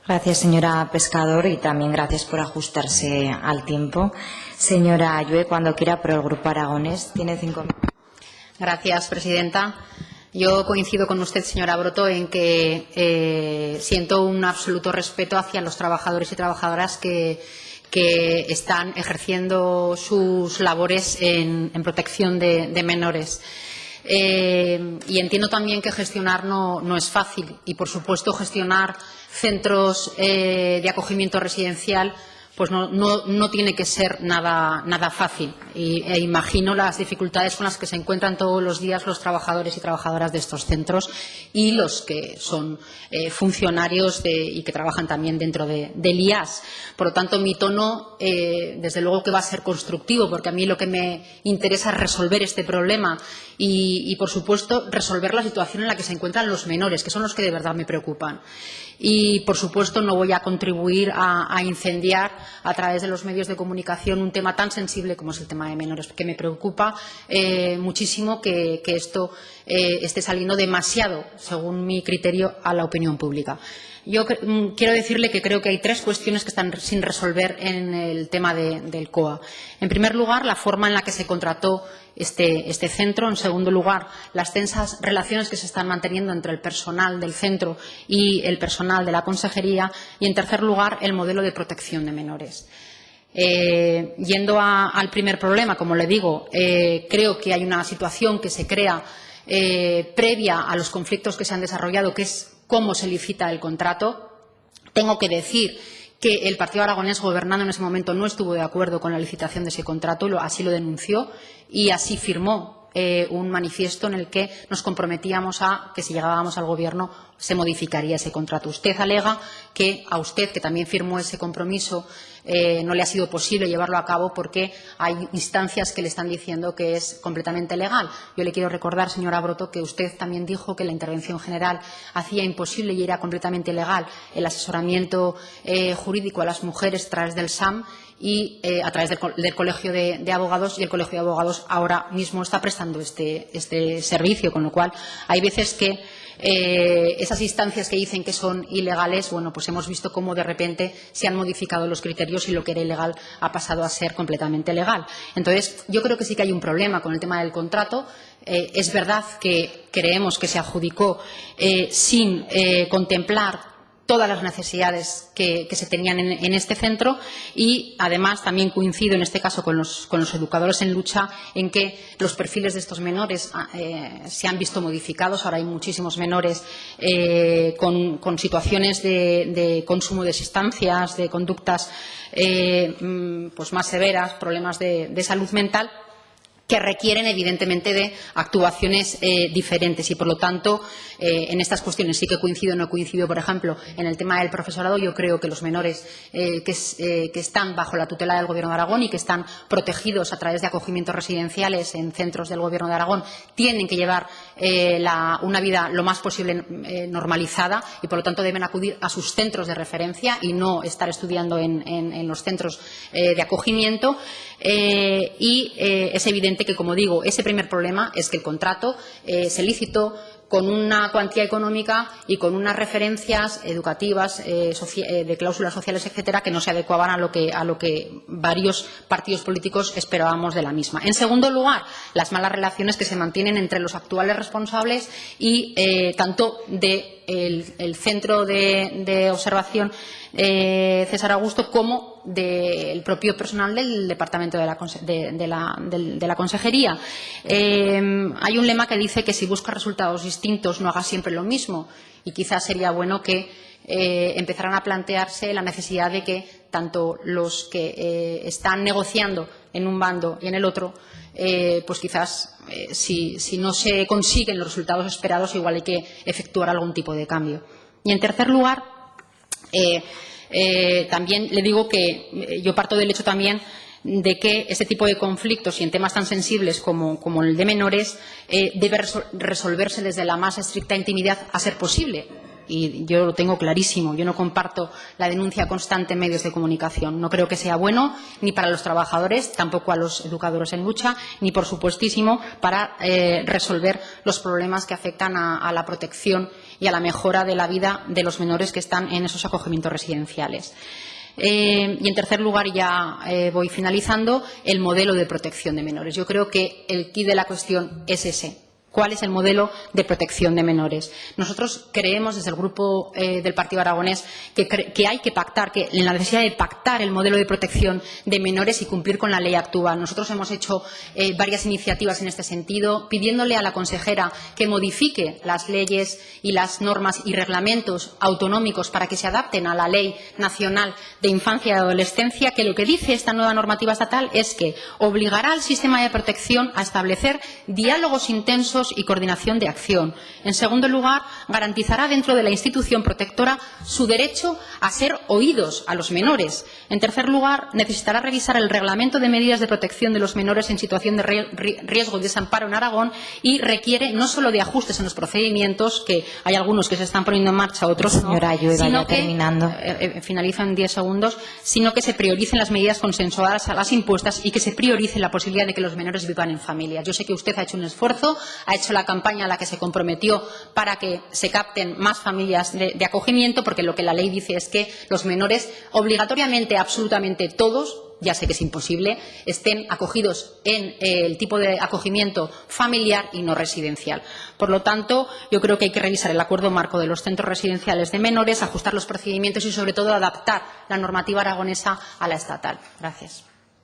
Gracias, señora Pescador, y también gracias por ajustarse al tiempo. Señora Ayue, cuando quiera, por el Grupo Aragonés, tiene 5 minutos. Gracias, presidenta. Yo coincido con usted, señora Broto, en que siento un absoluto respeto hacia los trabajadores y trabajadoras que están ejerciendo sus labores en protección de menores. Y entiendo también que gestionar no es fácil y, por supuesto, gestionar centros de acogimiento residencial pues no tiene que ser nada fácil. E imagino las dificultades con las que se encuentran todos los días los trabajadores y trabajadoras de estos centros y los que son funcionarios y que trabajan también dentro del IAS. Por lo tanto, mi tono, desde luego que va a ser constructivo, porque a mí lo que me interesa es resolver este problema y, por supuesto, resolver la situación en la que se encuentran los menores, que son los que de verdad me preocupan. Y, por supuesto, no voy a contribuir a incendiar a través de los medios de comunicación un tema tan sensible como es el tema de menores, porque me preocupa muchísimo que esto esté saliendo demasiado, según mi criterio, a la opinión pública. Yo quiero decirle que creo que hay 3 cuestiones que están sin resolver en el tema del COA. En primer lugar, la forma en la que se contrató este centro. En segundo lugar, las tensas relaciones que se están manteniendo entre el personal del centro y el personal de la consejería. Y, en tercer lugar, el modelo de protección de menores. Yendo al primer problema, como le digo, creo que hay una situación que se crea previa a los conflictos que se han desarrollado, que es cómo se licita el contrato. Tengo que decir que el Partido Aragonés, gobernando en ese momento, no estuvo de acuerdo con la licitación de ese contrato, así lo denunció y así firmó un manifiesto en el que nos comprometíamos a que si llegábamos al Gobierno se modificaría ese contrato. Usted alega que a usted, que también firmó ese compromiso, no le ha sido posible llevarlo a cabo porque hay instancias que le están diciendo que es completamente legal. Yo le quiero recordar, señora Broto, que usted también dijo que la intervención general hacía imposible y era completamente legal el asesoramiento jurídico a las mujeres a través del SAM y a través del Colegio de Abogados, y el Colegio de Abogados ahora mismo está prestando este servicio, con lo cual hay veces que esas instancias que dicen que son ilegales, bueno, pues hemos visto cómo de repente se han modificado los criterios y lo que era ilegal ha pasado a ser completamente legal. Entonces, yo creo que sí que hay un problema con el tema del contrato. Es verdad que creemos que se adjudicó sin contemplar todas las necesidades que se tenían en este centro y, además, también coincido en este caso con los educadores en lucha en que los perfiles de estos menores se han visto modificados. Ahora hay muchísimos menores con situaciones de consumo de sustancias, de conductas pues más severas, problemas de salud mental, que requieren, evidentemente, de actuaciones diferentes y, por lo tanto, en estas cuestiones sí que coincido. No coincido, por ejemplo, en el tema del profesorado. Yo creo que los menores que están bajo la tutela del Gobierno de Aragón y que están protegidos a través de acogimientos residenciales en centros del Gobierno de Aragón tienen que llevar una vida lo más posible normalizada y, por lo tanto, deben acudir a sus centros de referencia y no estar estudiando en los centros de acogimiento. Y es evidente que, como digo, ese primer problema es que el contrato se licitó con una cuantía económica y con unas referencias educativas de cláusulas sociales, etcétera, que no se adecuaban a lo que varios partidos políticos esperábamos de la misma. En segundo lugar, las malas relaciones que se mantienen entre los actuales responsables y tanto del centro de observación César Augusto como del propio personal del departamento de la consejería. Hay un lema que dice que si buscas resultados distintos no hagas siempre lo mismo, y quizás sería bueno que empezaran a plantearse la necesidad de que tanto los que están negociando en un bando y en el otro, pues quizás si no se consiguen los resultados esperados, igual hay que efectuar algún tipo de cambio. Y, en tercer lugar, también le digo que yo parto del hecho también de que este tipo de conflictos y en temas tan sensibles como el de menores debe resolverse desde la más estricta intimidad a ser posible. y yo lo tengo clarísimo, yo no comparto la denuncia constante en medios de comunicación. No creo que sea bueno ni para los trabajadores, tampoco a los educadores en lucha, ni, por supuestísimo, para resolver los problemas que afectan a la protección y a la mejora de la vida de los menores que están en esos acogimientos residenciales. Y, en tercer lugar, ya voy finalizando, el modelo de protección de menores. Yo creo que el quid de la cuestión es ese. ¿Cuál es el modelo de protección de menores? Nosotros creemos, desde el Grupo del Partido Aragonés, que hay que pactar, que la necesidad de pactar el modelo de protección de menores y cumplir con la ley actual. Nosotros hemos hecho varias iniciativas en este sentido, pidiéndole a la consejera que modifique las leyes y las normas y reglamentos autonómicos para que se adapten a la Ley Nacional de Infancia y Adolescencia, que lo que dice esta nueva normativa estatal es que obligará al sistema de protección a establecer diálogos intensos y coordinación de acción. En segundo lugar, garantizará dentro de la institución protectora su derecho a ser oídos a los menores. En tercer lugar, necesitará revisar el reglamento de medidas de protección de los menores en situación de riesgo de desamparo en Aragón y requiere no solo de ajustes en los procedimientos, que hay algunos que se están poniendo en marcha, otros no, sino que, finalizo en 10 segundos, sino que se prioricen las medidas consensuadas a las impuestas y que se priorice la posibilidad de que los menores vivan en familias. Yo sé que usted ha hecho un esfuerzo, ha hecho la campaña a la que se comprometió para que se capten más familias de acogimiento, porque lo que la ley dice es que los menores, obligatoriamente, absolutamente todos, ya sé que es imposible, estén acogidos en el tipo de acogimiento familiar y no residencial. Por lo tanto, yo creo que hay que revisar el acuerdo marco de los centros residenciales de menores, ajustar los procedimientos y, sobre todo, adaptar la normativa aragonesa a la estatal. Gracias.